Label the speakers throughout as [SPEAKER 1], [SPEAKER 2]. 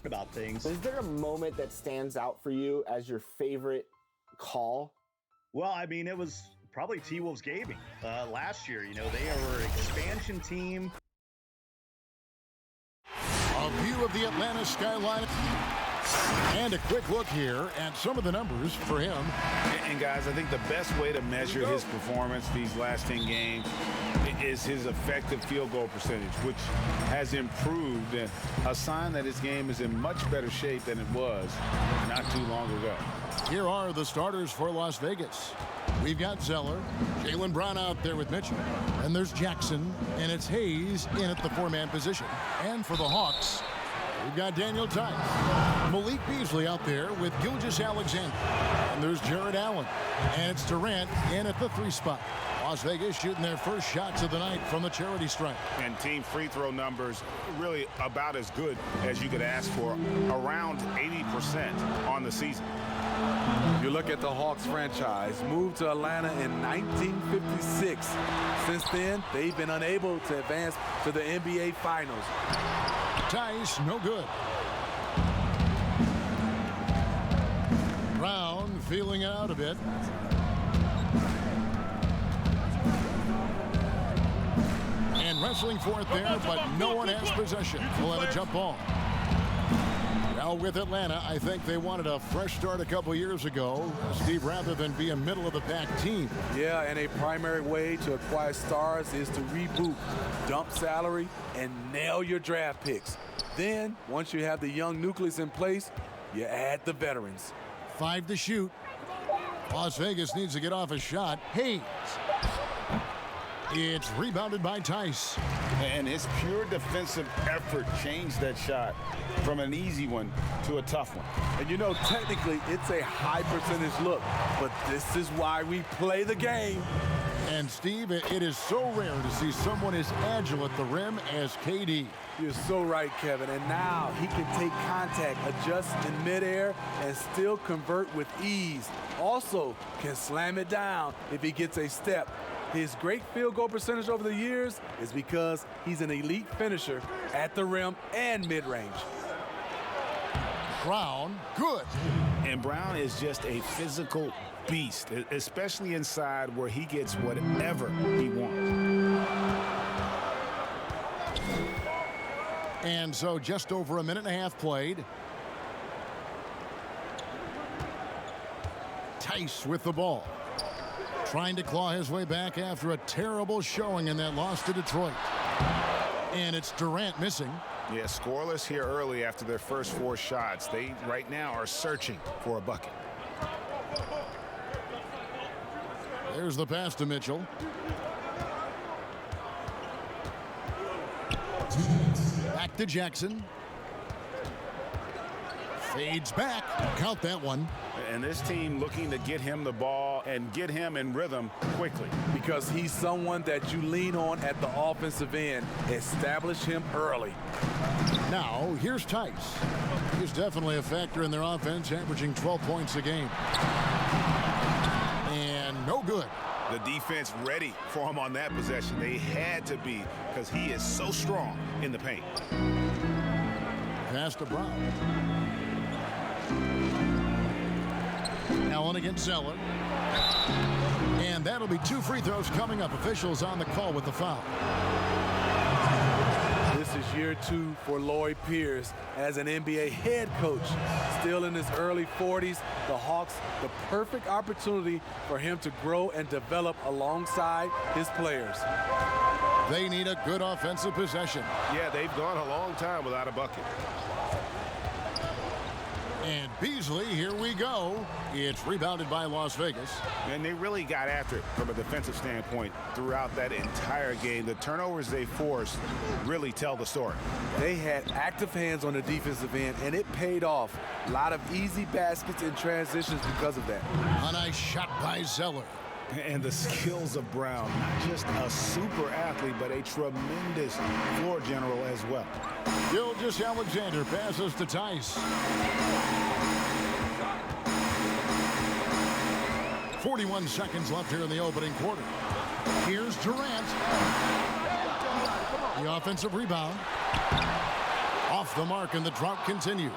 [SPEAKER 1] About things.
[SPEAKER 2] Is there a moment that stands out for you as your favorite call?
[SPEAKER 1] Well, I mean, it was probably T-Wolves Gaming last year. You know, they were an expansion team.
[SPEAKER 3] A view of the Atlanta skyline. And a quick look here at some of the numbers for him.
[SPEAKER 4] And guys, I think the best way to measure his performance these last 10 games is his effective field goal percentage, which has improved, a sign that his game is in much better shape than it was not too long ago.
[SPEAKER 3] Here are the starters for Las Vegas. We've got Zeller, Jaylen Brown out there with Mitchell, and there's Jackson, and it's Hayes in at the four-man position. And for the Hawks, we've got Daniel Tice, Malik Beasley out there with Gilgeous-Alexander, and there's Jared Allen, and it's Durant in at the 3 spot. Las Vegas shooting their first shots of the night from the charity stripe.
[SPEAKER 4] And team free throw numbers really about as good as you could ask for, around 80% on the season.
[SPEAKER 5] You look at the Hawks franchise, moved to Atlanta in 1956. Since then, they've been unable to advance to the NBA Finals.
[SPEAKER 3] Tice, no good. Brown feeling it out a bit. And wrestling for it there, but no one has possession. We'll have a jump ball. Now with Atlanta, I think they wanted a fresh start a couple years ago, Steve, rather than be a middle-of-the-pack team.
[SPEAKER 5] Yeah, and a primary way to acquire stars is to reboot, dump salary, and nail your draft picks. Then, once you have the young nucleus in place, you add the veterans.
[SPEAKER 3] 5 to shoot. Las Vegas needs to get off a shot. Hayes. It's rebounded by Tice.
[SPEAKER 4] And his pure defensive effort changed that shot from an easy one to a tough one.
[SPEAKER 5] And you know, technically, it's a high percentage look, but this is why we play the game.
[SPEAKER 3] And Steve, it is so rare to see someone as agile at the rim as KD.
[SPEAKER 5] You're so right, Kevin. And now he can take contact, adjust in midair, and still convert with ease. Also can slam it down if he gets a step. His great field goal percentage over the years is because he's an elite finisher at the rim and mid-range.
[SPEAKER 3] Brown, good.
[SPEAKER 4] And Brown is just a physical beast, especially inside where he gets whatever he wants.
[SPEAKER 3] And so just over a minute and a half played. Tice with the ball. Trying to claw his way back after a terrible showing in that loss to Detroit. And it's Durant missing.
[SPEAKER 4] Yeah, scoreless here early after their first 4 shots. They right now are searching for a bucket.
[SPEAKER 3] There's the pass to Mitchell. Back to Jackson. Fades back. Count that one.
[SPEAKER 4] And this team looking to get him the ball and get him in rhythm quickly.
[SPEAKER 5] Because he's someone that you lean on at the offensive end. Establish him early.
[SPEAKER 3] Now, here's Tice. He's definitely a factor in their offense, averaging 12 points a game. And no good.
[SPEAKER 4] The defense ready for him on that possession. They had to be, because he is so strong in the paint.
[SPEAKER 3] Pass to Brown. Allen against Zeller. And that'll be 2 free throws coming up. Officials on the call with the foul.
[SPEAKER 5] This is year 2 for Lloyd Pierce as an NBA head coach. Still in his early 40s, the Hawks, the perfect opportunity for him to grow and develop alongside his players.
[SPEAKER 3] They need a good offensive possession.
[SPEAKER 4] Yeah, they've gone a long time without a bucket.
[SPEAKER 3] And Beasley, here we go. It's rebounded by Las Vegas.
[SPEAKER 4] And they really got after it from a defensive standpoint throughout that entire game. The turnovers they forced really tell the story.
[SPEAKER 5] They had active hands on the defensive end, and it paid off. A lot of easy baskets and transitions because of that.
[SPEAKER 3] A nice shot by Zeller.
[SPEAKER 4] And the skills of Brown, not just a super athlete, but a tremendous floor general as well.
[SPEAKER 3] Gilgeous-Alexander passes to Tice. 41 seconds left here in the opening quarter. Here's Durant. The offensive rebound. Off the mark, and the drought continues.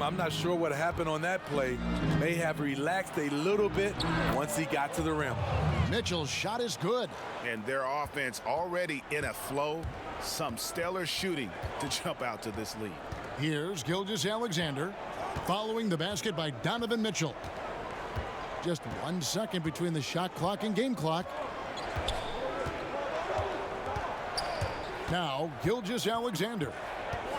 [SPEAKER 5] I'm not sure what happened on that play. May have relaxed a little bit once he got to the rim.
[SPEAKER 3] Mitchell's shot is good.
[SPEAKER 4] And their offense already in a flow. Some stellar shooting to jump out to this lead.
[SPEAKER 3] Here's Gilgeous-Alexander following the basket by Donovan Mitchell. Just 1 second between the shot clock and game clock. Now Gilgeous-Alexander.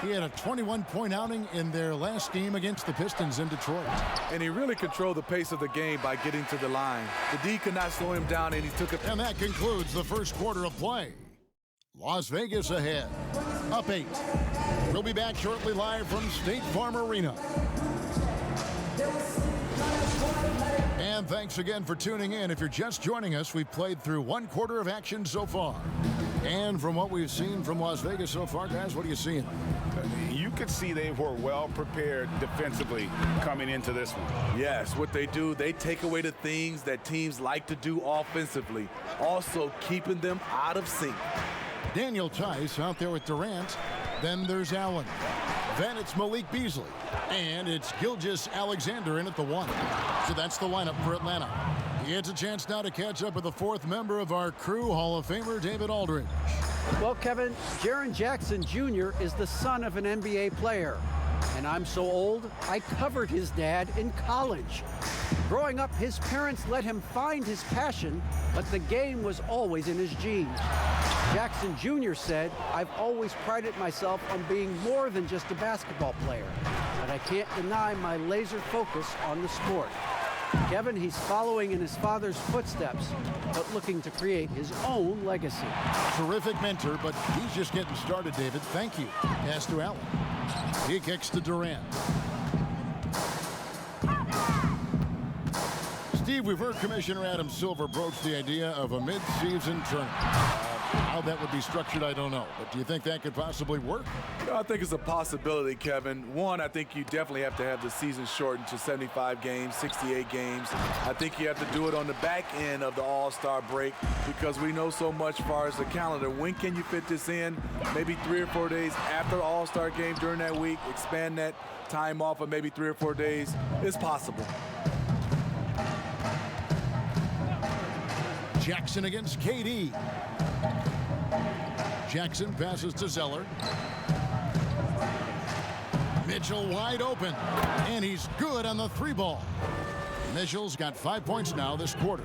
[SPEAKER 3] He had a 21-point outing in their last game against the Pistons in Detroit.
[SPEAKER 5] And he really controlled the pace of the game by getting to the line. The D could not slow him down, and he took it.
[SPEAKER 3] And that concludes the first quarter of play. Las Vegas ahead, up 8. We'll be back shortly live from State Farm Arena. And thanks again for tuning in. If you're just joining us, we've played through 1 quarter of action so far. And from what we've seen from Las Vegas so far, guys, what are you seeing?
[SPEAKER 4] You could see they were well prepared defensively coming into this one.
[SPEAKER 5] Yes, what they do, they take away the things that teams like to do offensively, also keeping them out of sync.
[SPEAKER 3] Daniel Tice out there with Durant. Then there's Allen. Then it's Malik Beasley. And it's Gilgeous-Alexander in at the 1. So that's the lineup for Atlanta. He gets a chance now to catch up with the 4th member of our crew, Hall of Famer David Aldridge.
[SPEAKER 6] Well, Kevin, Jaren Jackson Jr. is the son of an NBA player. And I'm so old, I covered his dad in college. Growing up, his parents let him find his passion, but the game was always in his genes. Jackson Jr. said, "I've always prided myself on being more than just a basketball player, but I can't deny my laser focus on the sport." Kevin, he's following in his father's footsteps, but looking to create his own legacy.
[SPEAKER 3] Terrific mentor, but he's just getting started, David. Thank you. Pass to Allen. He kicks to Durant. Steve, we've heard Commissioner Adam Silver broach the idea of a mid-season tournament. How that would be structured, I don't know. But do you think that could possibly work?
[SPEAKER 5] I think it's a possibility, Kevin. One, I think you definitely have to have the season shortened to 75 games, 68 games. I think you have to do it on the back end of the All-Star break because we know so much as far as the calendar. When can you fit this in? Maybe 3 or 4 days after the All-Star game during that week. Expand that time off of maybe 3 or 4 days. It's possible.
[SPEAKER 3] Jackson against KD. Jackson passes to Zeller. Mitchell wide open, and he's good on the 3 ball. Mitchell's got 5 points now this quarter.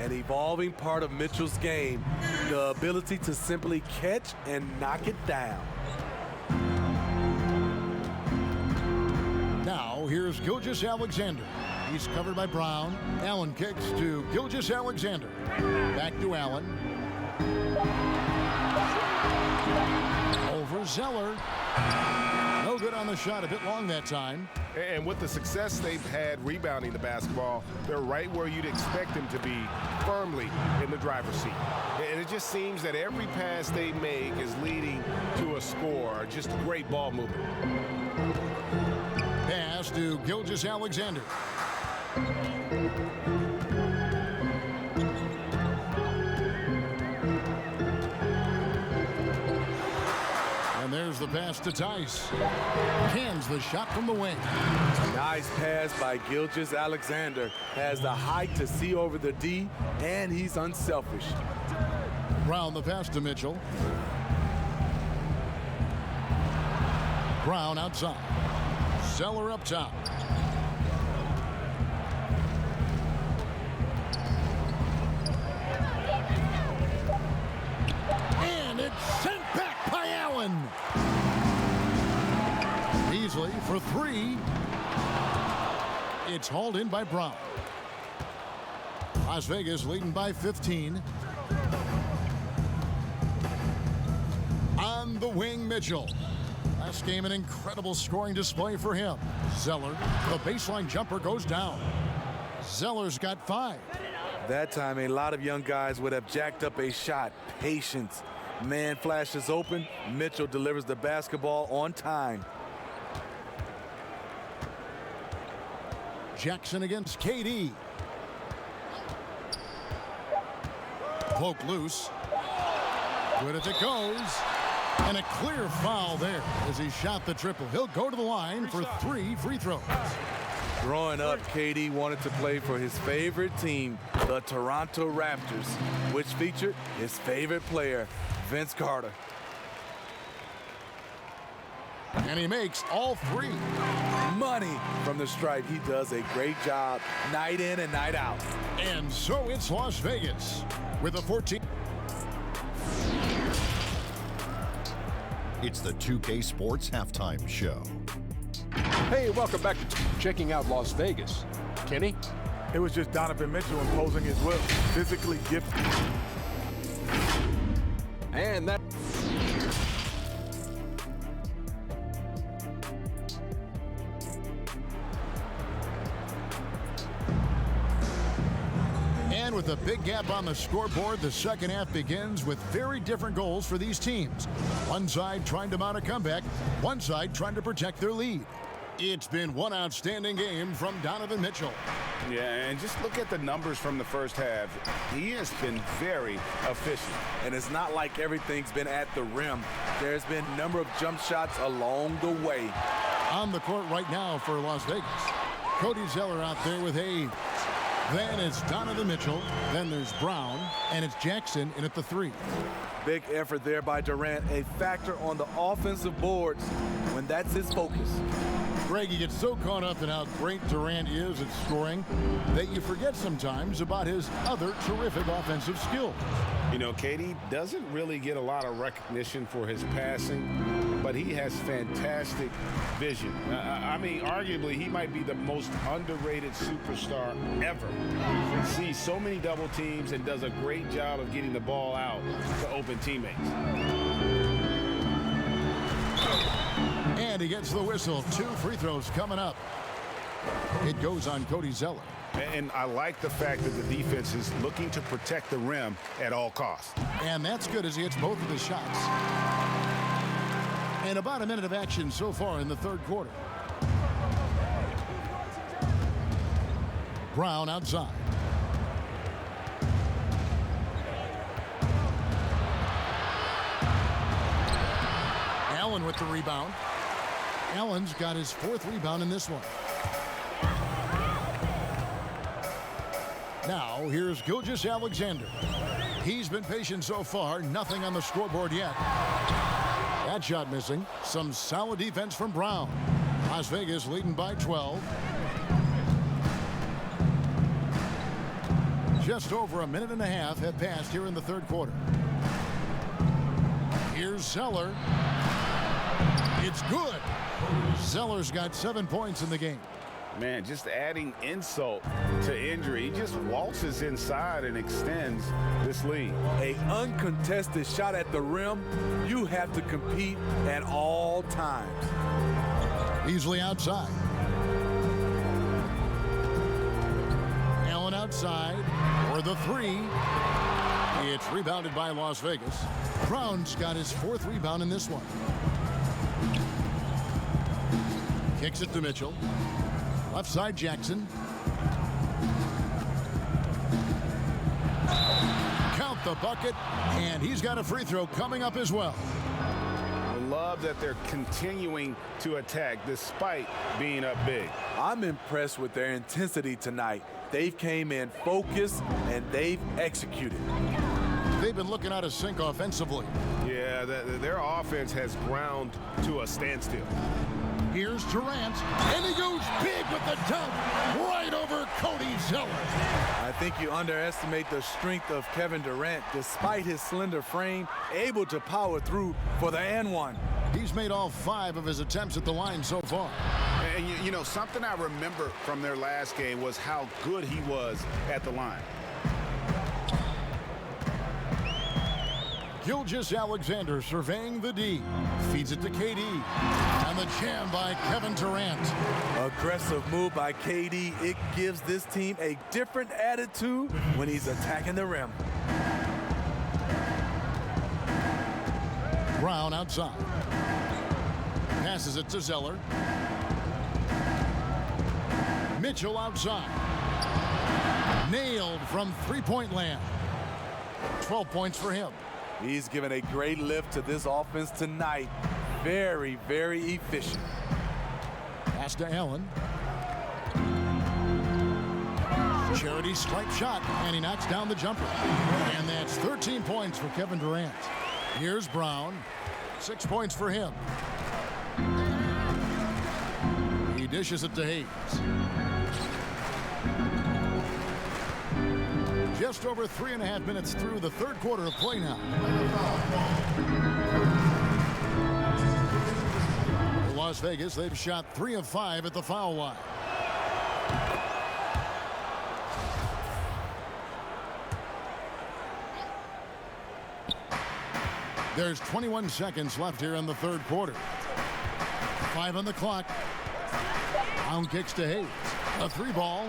[SPEAKER 5] An evolving part of Mitchell's game, the ability to simply catch and knock it down.
[SPEAKER 3] Now here's Gilgeous-Alexander. He's covered by Brown. Allen kicks to Gilgeous-Alexander. Back to Allen. Over Zeller. No good on the shot. A bit long that time.
[SPEAKER 4] And with the success they've had rebounding the basketball, they're right where you'd expect them to be, firmly in the driver's seat. And it just seems that every pass they make is leading to a score. Just great ball movement.
[SPEAKER 3] Pass to Gilgeous-Alexander. And there's the pass to Tice. Cans the shot from the wing.
[SPEAKER 5] Nice pass by Gilgeous-Alexander. Has the height to see over the D, and he's unselfish.
[SPEAKER 3] Brown the pass to Mitchell. Brown outside. Zeller up top. And it's sent back by Allen. Beasley for 3. It's hauled in by Brown. Las Vegas leading by 15. On the wing, Mitchell. Last game, an incredible scoring display for him. Zeller, the baseline jumper goes down. Zeller's got 5.
[SPEAKER 5] That time, a lot of young guys would have jacked up a shot. Patience. Man flashes open. Mitchell delivers the basketball on time.
[SPEAKER 3] Jackson against KD. Poke loose. Good if it goes. And a clear foul there as he shot the triple. He'll go to the line for 3 free throws.
[SPEAKER 5] Growing up, KD wanted to play for his favorite team, the Toronto Raptors, which featured his favorite player, Vince Carter.
[SPEAKER 3] And he makes all 3.
[SPEAKER 5] Money from the stripe. He does a great job night in and night out.
[SPEAKER 3] And so it's Las Vegas with a 14.
[SPEAKER 7] It's the 2K Sports Halftime Show.
[SPEAKER 8] Hey, welcome back to Checking Out Las Vegas. Kenny?
[SPEAKER 9] It was just Donovan Mitchell imposing his will, physically gifted.
[SPEAKER 8] And that...
[SPEAKER 3] And with a big gap on the scoreboard, the second half begins with very different goals for these teams. One side trying to mount a comeback, one side trying to protect their lead. It's been one outstanding game from Donovan Mitchell.
[SPEAKER 4] Yeah, and just look at the numbers from the first half. He has been very efficient.
[SPEAKER 5] And it's not like everything's been at the rim. There's been a number of jump shots along the way.
[SPEAKER 3] On the court right now for Las Vegas, Cody Zeller out there with Hayes. Then it's Donovan Mitchell, then there's Brown, and it's Jackson in at the 3.
[SPEAKER 5] Big effort there by Durant, a factor on the offensive boards when that's his focus.
[SPEAKER 3] Greg, you get so caught up in how great Durant is at scoring that you forget sometimes about his other terrific offensive skills.
[SPEAKER 4] You know, KD doesn't really get a lot of recognition for his passing, but he has fantastic vision. I mean, arguably, he might be the most underrated superstar ever. He sees so many double teams and does a great job of getting the ball out to open teammates.
[SPEAKER 3] And he gets the whistle. 2 free throws coming up. It goes on Cody Zeller.
[SPEAKER 4] And I like the fact that the defense is looking to protect the rim at all costs.
[SPEAKER 3] And that's good as he hits both of his shots. And about a minute of action so far in the third quarter. Brown outside. Allen with the rebound. Allen's got his 4th rebound in this one. Now, here's Gilgeous-Alexander. He's been patient so far, nothing on the scoreboard yet. That shot missing. Some solid defense from Brown. Las Vegas leading by 12. Just over a minute and a half have passed here in the third quarter. Here's Zeller. It's good. Zeller's got 7 points in the game.
[SPEAKER 4] Man, just adding insult to injury. He just waltzes inside and extends this lead.
[SPEAKER 5] A uncontested shot at the rim, you have to compete at all times.
[SPEAKER 3] Easily outside. Allen outside for the 3. It's rebounded by Las Vegas. Brown's got his 4th rebound in this one. Kicks it to Mitchell. Left side, Jackson. Count the bucket, and he's got a free throw coming up as well.
[SPEAKER 4] I love that they're continuing to attack despite being up big.
[SPEAKER 5] I'm impressed with their intensity tonight. They've came in focused, and they've executed.
[SPEAKER 3] They've been looking out of sync offensively.
[SPEAKER 4] Yeah, their offense has ground to a standstill.
[SPEAKER 3] Here's Durant, and he goes big with the dunk right over Cody Zeller.
[SPEAKER 5] I think you underestimate the strength of Kevin Durant. Despite his slender frame, able to power through for the and one.
[SPEAKER 3] He's made all 5 of his attempts at the line so far.
[SPEAKER 4] And you know, something I remember from their last game was how good he was at the line.
[SPEAKER 3] Gilgeous-Alexander surveying the D. Feeds it to KD. And the jam by Kevin Durant.
[SPEAKER 5] Aggressive move by KD. It gives this team a different attitude when he's attacking the rim.
[SPEAKER 3] Brown outside. Passes it to Zeller. Mitchell outside. Nailed from three-point land. 12 points for him.
[SPEAKER 5] He's given a great lift to this offense tonight. Very, very efficient.
[SPEAKER 3] Pass to Allen. Charity stripe shot, and he knocks down the jumper. And that's 13 points for Kevin Durant. Here's Brown. 6 points for him. He dishes it to Hayes. Just over 3.5 minutes through the third quarter of play now. For Las Vegas, they've shot 3 of 5 at the foul line. There's 21 seconds left here in the third quarter. 5 on the clock. Brown kicks to Hayes. A 3-ball.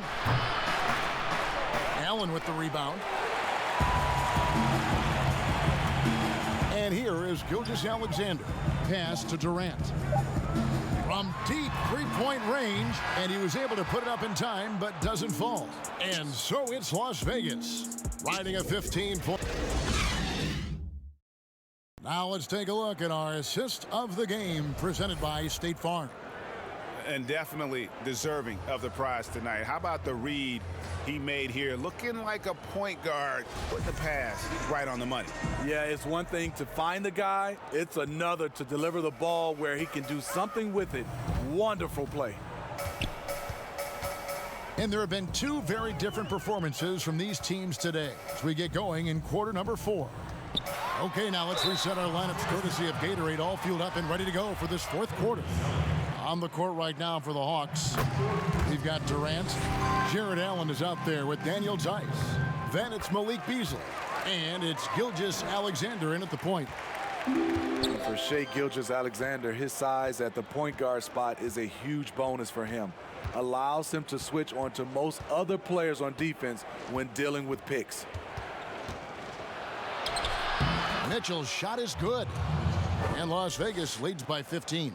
[SPEAKER 3] Allen with the rebound. And here is Gilgeous-Alexander. Pass to Durant. From deep three-point range, and he was able to put it up in time, but doesn't fall. And so it's Las Vegas, riding a 15-point. Now let's take a look at our assist of the game presented by State Farm.
[SPEAKER 4] And definitely deserving of the prize tonight. How about the read he made here? Looking like a point guard. Put the pass right on the money.
[SPEAKER 5] Yeah, it's one thing to find the guy. It's another to deliver the ball where he can do something with it. Wonderful play.
[SPEAKER 3] And there have been 2 very different performances from these teams today as we get going in quarter number 4. Okay, now let's reset our lineups courtesy of Gatorade, all fueled up and ready to go for this fourth quarter. On the court right now for the Hawks, we've got Durant. Jared Allen is out there with Daniel Tice. Then it's Malik Beasley. And it's Gilgeous-Alexander in at the point.
[SPEAKER 5] For Shai Gilgeous-Alexander, his size at the point guard spot is a huge bonus for him. Allows him to switch onto most other players on defense when dealing with picks.
[SPEAKER 3] Mitchell's shot is good. And Las Vegas leads by 15.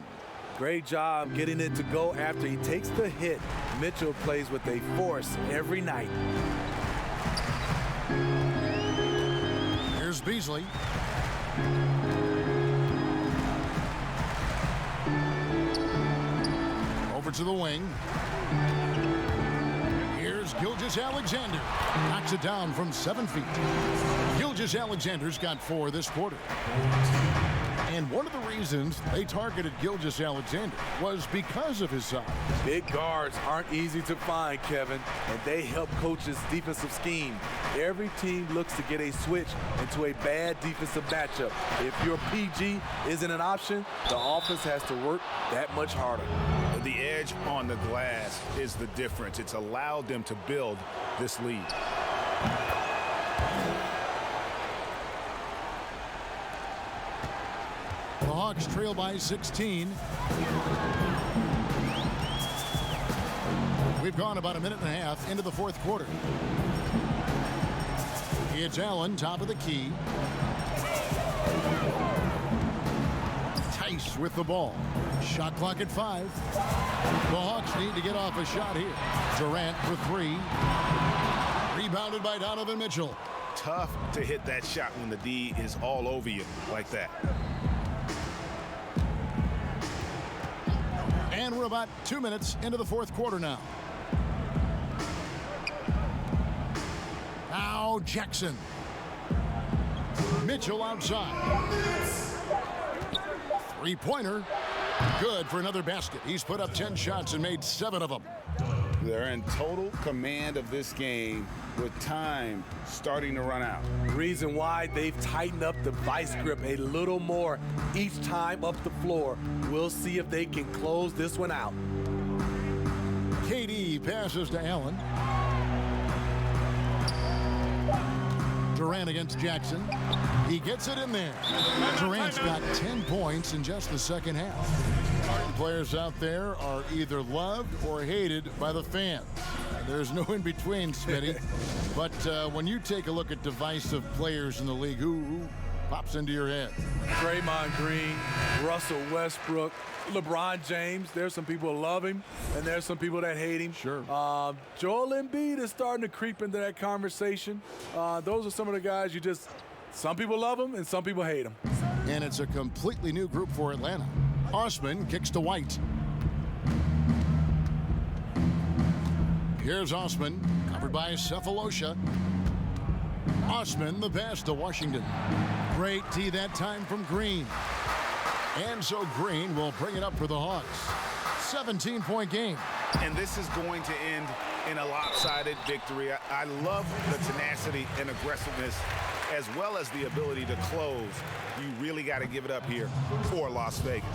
[SPEAKER 5] Great job getting it to go after he takes the hit. Mitchell plays with a force every night.
[SPEAKER 3] Here's Beasley. Over to the wing. Here's Gilgeous-Alexander. Knocks it down from 7 feet. Gilgeous-Alexander's got 4 this quarter. And one of the reasons they targeted Gilgeous-Alexander was because of his size.
[SPEAKER 5] Big guards aren't easy to find, Kevin, and they help coaches' defensive scheme. Every team looks to get a switch into a bad defensive matchup. If your PG isn't an option, the offense has to work that much harder.
[SPEAKER 4] The edge on the glass is the difference. It's allowed them to build this lead.
[SPEAKER 3] The Hawks trail by 16. We've gone about a minute and a half into the fourth quarter. It's Allen, top of the key. Tice with the ball. Shot clock at 5. The Hawks need to get off a shot here. Durant for 3. Rebounded by Donovan Mitchell.
[SPEAKER 4] Tough to hit that shot when the D is all over you like that.
[SPEAKER 3] And we're about 2 minutes into the fourth quarter now. Now Jackson. Mitchell outside. 3-pointer. Good for another basket. He's put up 10 shots and made 7 of them.
[SPEAKER 4] They're in total command of this game with time starting to run out.
[SPEAKER 5] Reason why they've tightened up the vice grip a little more each time up the floor. We'll see if they can close this one out.
[SPEAKER 3] KD passes to Allen. Durant against Jackson. He gets it in there. Durant's got 10 points in just the second half. The players out there are either loved or hated by the fans. There's no in between, Smitty. But when you take a look at divisive players in the league, who pops into your head?
[SPEAKER 5] Draymond Green, Russell Westbrook, LeBron James. There's some people who love him, and there's some people that hate him.
[SPEAKER 3] Sure.
[SPEAKER 5] Joel Embiid is starting to creep into that conversation. Those are some of the guys some people love him and some people hate him.
[SPEAKER 3] And it's a completely new group for Atlanta. Osman kicks to White. Here's Osman, covered by Cephalosha. Osman, the pass to Washington. Great tee that time from Green. And so Green will bring it up for the Hawks. 17-point game.
[SPEAKER 4] And this is going to end in a lopsided victory. I love the tenacity and aggressiveness, as well as the ability to close. You really got to give it up here for Las Vegas.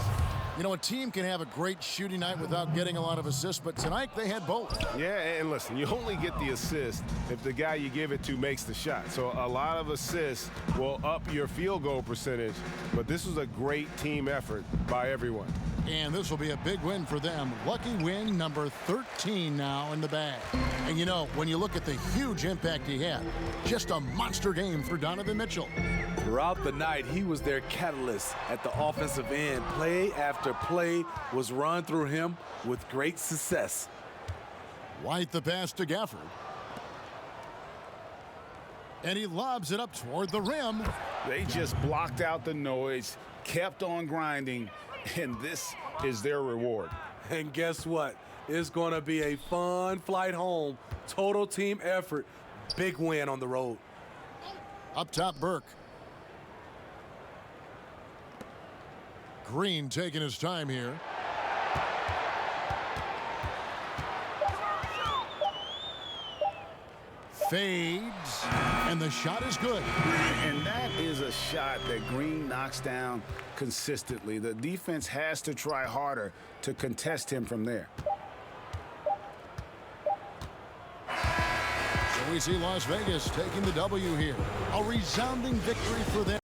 [SPEAKER 3] You know, a team can have a great shooting night without getting a lot of assists, but tonight they had both.
[SPEAKER 4] Yeah, and listen, you only get the assist if the guy you give it to makes the shot. So a lot of assists will up your field goal percentage, but this was a great team effort by everyone.
[SPEAKER 3] And this will be a big win for them. Lucky win number 13 now in the bag. And you know, when you look at the huge impact he had, just a monster game for Donovan Mitchell.
[SPEAKER 5] Throughout the night, he was their catalyst at the offensive end. Play after play was run through him with great success.
[SPEAKER 3] White the pass to Gafford. And he lobs it up toward the rim.
[SPEAKER 4] They just blocked out the noise, kept on grinding, and this is their reward.
[SPEAKER 5] And guess what? It's going to be a fun flight home. Total team effort. Big win on the road.
[SPEAKER 3] Up top, Burke. Green taking his time here. Fades, and the shot is good.
[SPEAKER 4] And that is a shot that Green knocks down consistently. The defense has to try harder to contest him from there.
[SPEAKER 3] So we see Las Vegas taking the W here. A resounding victory for them.